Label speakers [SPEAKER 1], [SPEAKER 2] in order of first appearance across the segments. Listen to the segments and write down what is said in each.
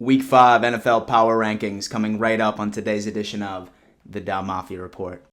[SPEAKER 1] Week 5 NFL Power Rankings coming right up on today's edition of the Dom Mafia Report.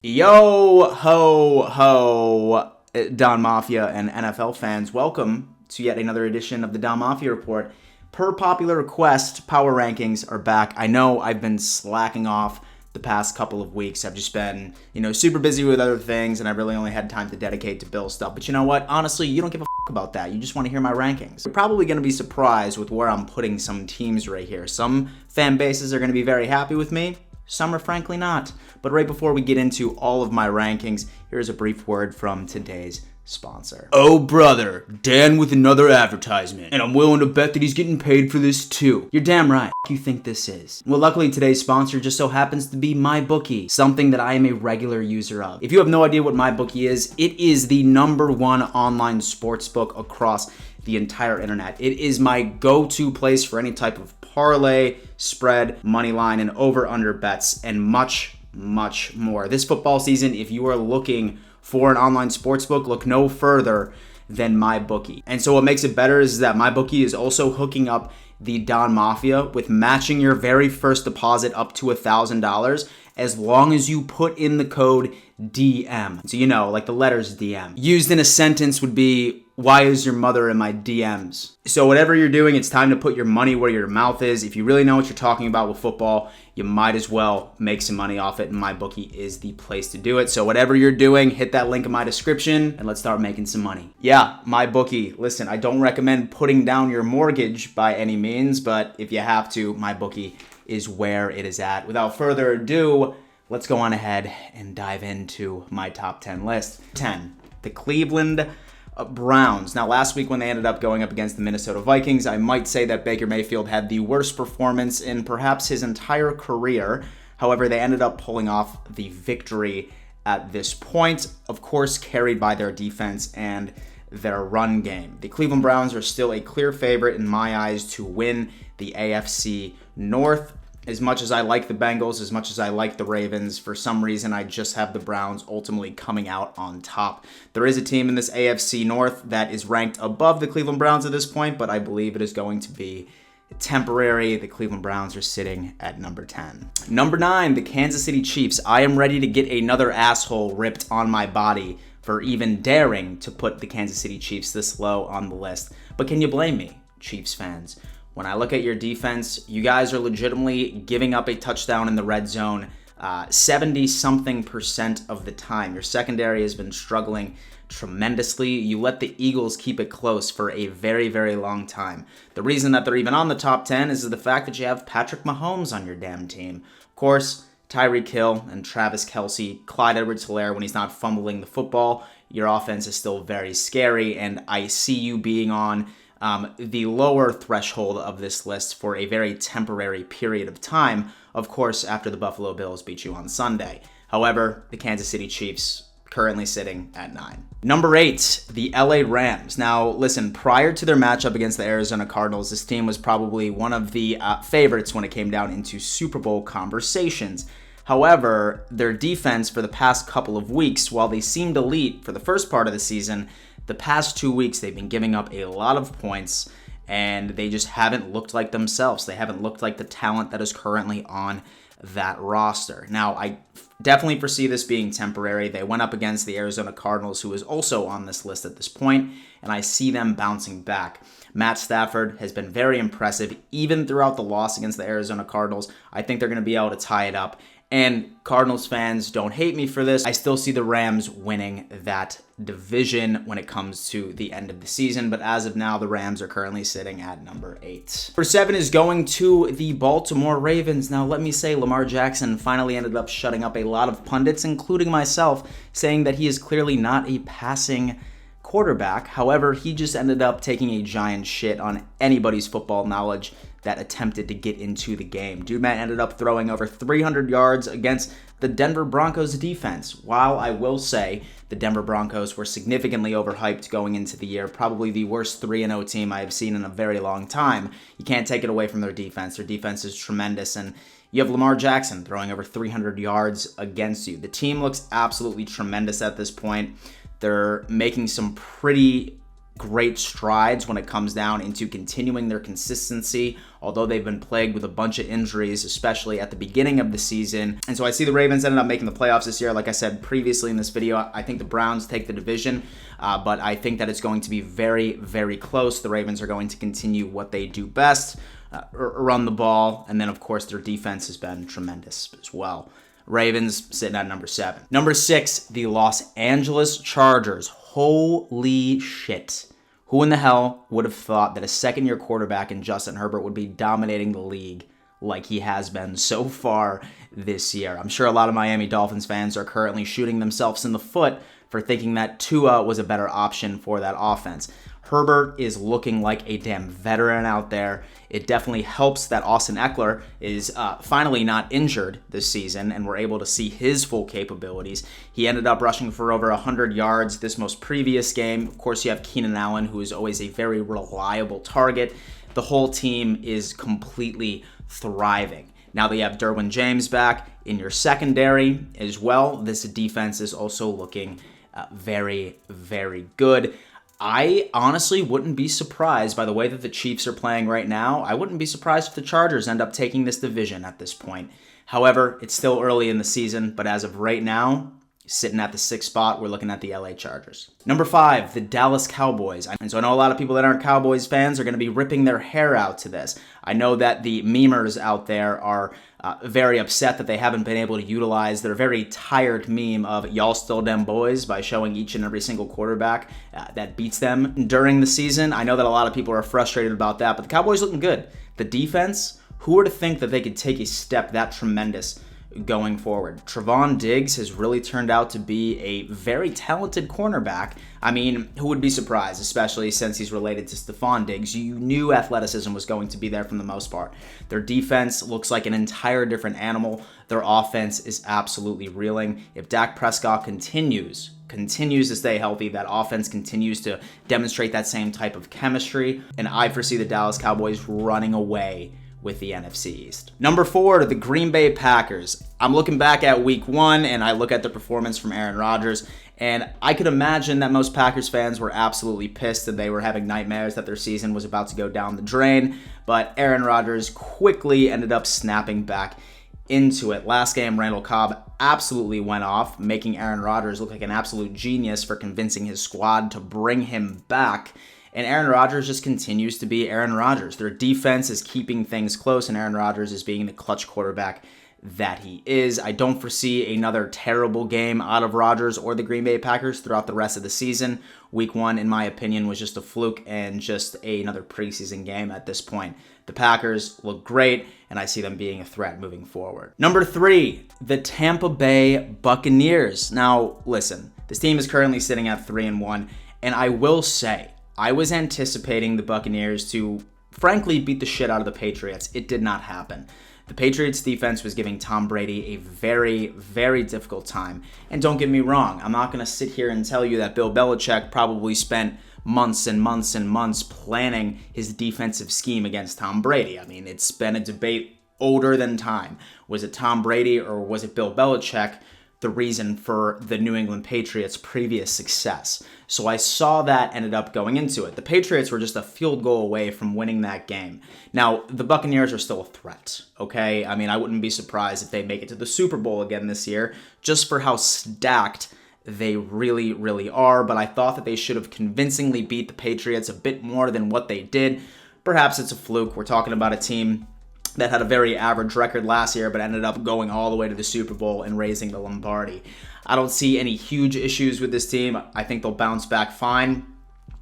[SPEAKER 1] Yo ho ho, Don Mafia and NFL fans. Welcome to yet another edition of the Don Mafia Report. Per popular request, Power Rankings are back. I know I've been slacking off the past couple of weeks. I've just been, super busy with other things, and I really only had time to dedicate to Bill stuff. But you know what? Honestly, you don't give a about that. You just want to hear my rankings. You're probably going to be surprised with where I'm putting some teams right here. Some fan bases are going to be very happy with me. Some are frankly not. But right before we get into all of my rankings, here's a brief word from today's sponsor. Oh brother, Dan with another advertisement, and I'm willing to bet that he's getting paid for this too. You're damn right. You think this is? Well, luckily today's sponsor just so happens to be MyBookie, something that I am a regular user of. If you have no idea what MyBookie is, it is the #1 online sportsbook across the entire internet. It is my go-to place for any type of parlay, spread, money line, and over-under bets, and much more. This football season, if you are looking for an online sportsbook, look no further than MyBookie. And so what makes it better is that MyBookie is also hooking up the Don Mafia with matching your very first deposit up to $1,000 as long as you put in the code DM. So like the letters DM. Used in a sentence would be, why is your mother in my DMs? So whatever you're doing, it's time to put your money where your mouth is. If you really know what you're talking about with football, you might as well make some money off it, and MyBookie is the place to do it. So whatever you're doing, hit that link in my description, and let's start making some money. Yeah, MyBookie. Listen, I don't recommend putting down your mortgage by any means, but if you have to, MyBookie is where it is at. Without further ado, let's go on ahead and dive into my top 10 list. 10, the Cleveland Browns. Now, last week when they ended up going up against the Minnesota Vikings, I might say that Baker Mayfield had the worst performance in perhaps his entire career. However, they ended up pulling off the victory at this point, of course, carried by their defense and their run game. The Cleveland Browns are still a clear favorite in my eyes to win the AFC North. As much as I like the Bengals, as much as I like the Ravens, for some reason I just have the Browns ultimately coming out on top. There is a team in this AFC North that is ranked above the Cleveland Browns at this point, but I believe it is going to be temporary. The Cleveland Browns are sitting at number 10. Number 9, the Kansas City Chiefs. I am ready to get another asshole ripped on my body for even daring to put the Kansas City Chiefs this low on the list. But can you blame me, Chiefs fans? When I look at your defense, you guys are legitimately giving up a touchdown in the red zone 70-something% of the time. Your secondary has been struggling tremendously. You let the Eagles keep it close for a very, very long time. The reason that they're even on the top 10 is the fact that you have Patrick Mahomes on your damn team. Of course, Tyreek Hill and Travis Kelce, Clyde Edwards-Helaire, when he's not fumbling the football, your offense is still very scary, and I see you being on the lower threshold of this list for a very temporary period of time, of course, after the Buffalo Bills beat you on Sunday. However, the Kansas City Chiefs currently sitting at 9. Number 8, the LA Rams. Now, listen, prior to their matchup against the Arizona Cardinals, this team was probably one of the favorites when it came down into Super Bowl conversations. However, their defense for the past couple of weeks, while they seemed elite for the first part of the season, the past 2 weeks, they've been giving up a lot of points, and they just haven't looked like themselves. They haven't looked like the talent that is currently on that roster. Now, I definitely foresee this being temporary. They went up against the Arizona Cardinals, who is also on this list at this point, and I see them bouncing back. Matt Stafford has been very impressive, even throughout the loss against the Arizona Cardinals. I think they're going to be able to tie it up. And Cardinals fans, don't hate me for this. I still see the Rams winning that division when it comes to the end of the season. But as of now, the Rams are currently sitting at number 8. Number 7 is going to the Baltimore Ravens. Now, let me say Lamar Jackson finally ended up shutting up a lot of pundits, including myself, saying that he is clearly not a passing quarterback. However, he just ended up taking a giant shit on anybody's football knowledge that attempted to get into the game. Dude, man, ended up throwing over 300 yards against the Denver Broncos defense. While I will say the Denver Broncos were significantly overhyped going into the year, probably the worst 3-0 team I have seen in a very long time, you can't take it away from their defense. Their defense is tremendous, and you have Lamar Jackson throwing over 300 yards against you. The team looks absolutely tremendous at this point. They're making some pretty great strides when it comes down into continuing their consistency, although they've been plagued with a bunch of injuries, especially at the beginning of the season. And so I see the Ravens ended up making the playoffs this year. Like I said previously in this video, I think the Browns take the division, but I think that it's going to be very, very close. The Ravens are going to continue what they do best, run the ball, and then of course their defense has been tremendous as well. Ravens sitting at number 7. Number 6, the Los Angeles Chargers. Holy shit. Who in the hell would have thought that a second-year quarterback in Justin Herbert would be dominating the league like he has been so far this year? I'm sure a lot of Miami Dolphins fans are currently shooting themselves in the foot for thinking that Tua was a better option for that offense. Herbert is looking like a damn veteran out there. It definitely helps that Austin Eckler is finally not injured this season, and we're able to see his full capabilities. He ended up rushing for over 100 yards this most previous game. Of course, you have Keenan Allen, who is always a very reliable target. The whole team is completely thriving. Now that you have Derwin James back in your secondary as well, this defense is also looking very, very good. I honestly wouldn't be surprised by the way that the Chiefs are playing right now. I wouldn't be surprised if the Chargers end up taking this division at this point. However, it's still early in the season, but as of right now, sitting at the 6th spot, we're looking at the LA Chargers. Number 5, the Dallas Cowboys. And so I know a lot of people that aren't Cowboys fans are going to be ripping their hair out to this. I know that the memers out there are very upset that they haven't been able to utilize their very tired meme of y'all still dem boys by showing each and every single quarterback that beats them during the season. I know that a lot of people are frustrated about that, but the Cowboys looking good. The defense, who were to think that they could take a step that tremendous going forward? Trevon Diggs has really turned out to be a very talented cornerback. I mean, who would be surprised, especially since he's related to Stephon Diggs? You knew athleticism was going to be there from the most part. Their defense looks like an entire different animal. Their offense is absolutely reeling. If Dak Prescott continues to stay healthy, that offense continues to demonstrate that same type of chemistry, and I foresee the Dallas Cowboys running away with the NFC East. Number 4, the Green Bay Packers. I'm looking back at week 1 and I look at the performance from Aaron Rodgers, and I could imagine that most Packers fans were absolutely pissed and they were having nightmares that their season was about to go down the drain, but Aaron Rodgers quickly ended up snapping back into it. Last game, Randall Cobb absolutely went off, making Aaron Rodgers look like an absolute genius for convincing his squad to bring him back. And Aaron Rodgers just continues to be Aaron Rodgers. Their defense is keeping things close, and Aaron Rodgers is being the clutch quarterback that he is. I don't foresee another terrible game out of Rodgers or the Green Bay Packers throughout the rest of the season. Week 1, in my opinion, was just a fluke and just another preseason game at this point. The Packers look great, and I see them being a threat moving forward. Number 3, the Tampa Bay Buccaneers. Now, listen, this team is currently sitting at 3-1, and I will say, I was anticipating the Buccaneers to, frankly, beat the shit out of the Patriots. It did not happen. The Patriots defense was giving Tom Brady a very, very difficult time. And don't get me wrong, I'm not going to sit here and tell you that Bill Belichick probably spent months and months and months planning his defensive scheme against Tom Brady. I mean, it's been a debate older than time. Was it Tom Brady or was it Bill Belichick the reason for the New England Patriots' previous success? So I saw that ended up going into it. The Patriots were just a field goal away from winning that game. Now, the Buccaneers are still a threat, okay? I mean, I wouldn't be surprised if they make it to the Super Bowl again this year, just for how stacked they really, really are. But I thought that they should have convincingly beat the Patriots a bit more than what they did. Perhaps it's a fluke. We're talking about a team that had a very average record last year, but ended up going all the way to the Super Bowl and raising the Lombardi. I don't see any huge issues with this team. I think they'll bounce back fine.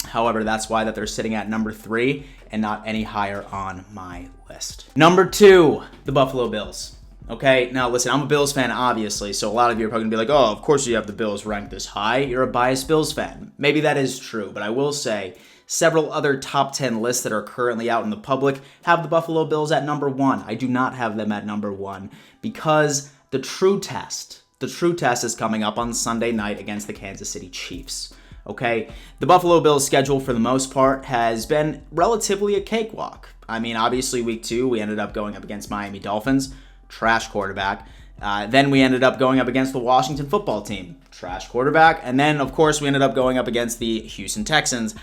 [SPEAKER 1] However, that's why that they're sitting at number 3 and not any higher on my list. Number 2, the Buffalo Bills. Okay, now listen, I'm a Bills fan, obviously, so a lot of you are probably going to be like, oh, of course you have the Bills ranked this high. You're a biased Bills fan. Maybe that is true, but I will say several other top 10 lists that are currently out in the public have the Buffalo Bills at number 1. I do not have them at number 1 because the true test is coming up on Sunday night against the Kansas City Chiefs. Okay, the Buffalo Bills schedule for the most part has been relatively a cakewalk. I mean, obviously week 2, we ended up going up against Miami Dolphins, trash quarterback. Then we ended up going up against the Washington football team, trash quarterback. And then, of course, we ended up going up against the Houston Texans,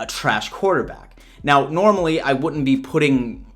[SPEAKER 1] a trash quarterback. Now, normally I wouldn't be putting,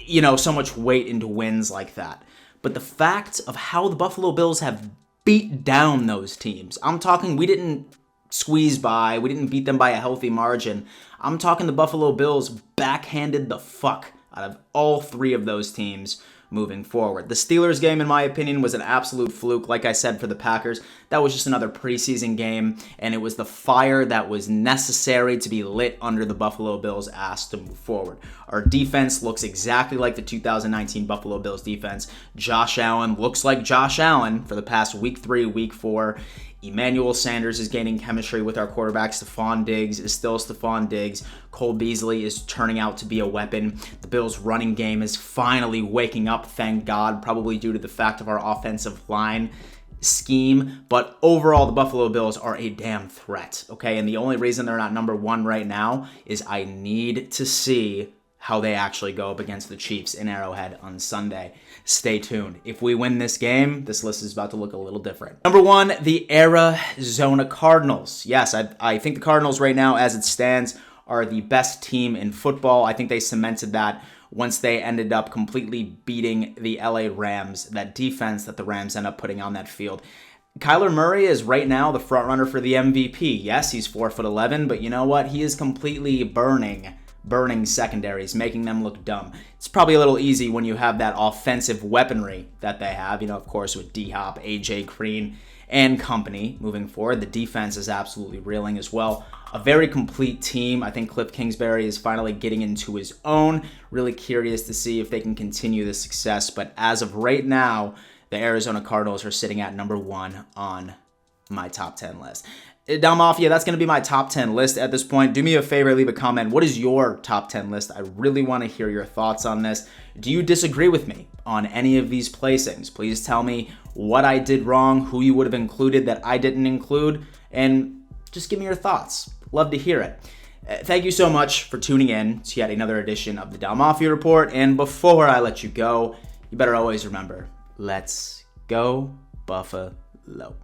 [SPEAKER 1] so much weight into wins like that. But the fact of how the Buffalo Bills have beat down those teams, I'm talking we didn't squeeze by, we didn't beat them by a healthy margin. I'm talking the Buffalo Bills backhanded the fuck out of all 3 of those teams moving forward. The Steelers game, in my opinion, was an absolute fluke. Like I said, for the Packers, that was just another preseason game, and it was the fire that was necessary to be lit under the Buffalo Bills' ass to move forward. Our defense looks exactly like the 2019 Buffalo Bills defense. Josh Allen looks like Josh Allen for the past week 3, week 4. Emmanuel Sanders is gaining chemistry with our quarterback. Stephon Diggs is still Stephon Diggs. Cole Beasley is turning out to be a weapon. The Bills' running game is finally waking up, thank God, probably due to the fact of our offensive line scheme. But overall, the Buffalo Bills are a damn threat, okay? And the only reason they're not number 1 right now is I need to see how they actually go up against the Chiefs in Arrowhead on Sunday. Stay tuned. If we win this game, this list is about to look a little different. Number 1, the Arizona Cardinals. Yes, I think the Cardinals right now, as it stands, are the best team in football. I think they cemented that once they ended up completely beating the LA Rams, that defense that the Rams end up putting on that field. Kyler Murray is right now the front runner for the MVP. Yes, he's 4'11", but you know what? He is completely burning secondaries, making them look dumb. It's probably a little easy when you have that offensive weaponry that they have, of course, with D-Hop, A.J. Green, and company moving forward. The defense is absolutely reeling as well. A very complete team. I think Cliff Kingsbury is finally getting into his own. Really curious to see if they can continue this success, but as of right now, the Arizona Cardinals are sitting at number 1 on my top 10 list. Dom Mafia, that's going to be my top 10 list at this point. Do me a favor, leave a comment. What is your top 10 list? I really want to hear your thoughts on this. Do you disagree with me on any of these placings? Please tell me what I did wrong, who you would have included that I didn't include, and just give me your thoughts. Love to hear it. Thank you so much for tuning in to yet another edition of the Dom Mafia Report. And before I let you go, you better always remember, let's go Buffalo.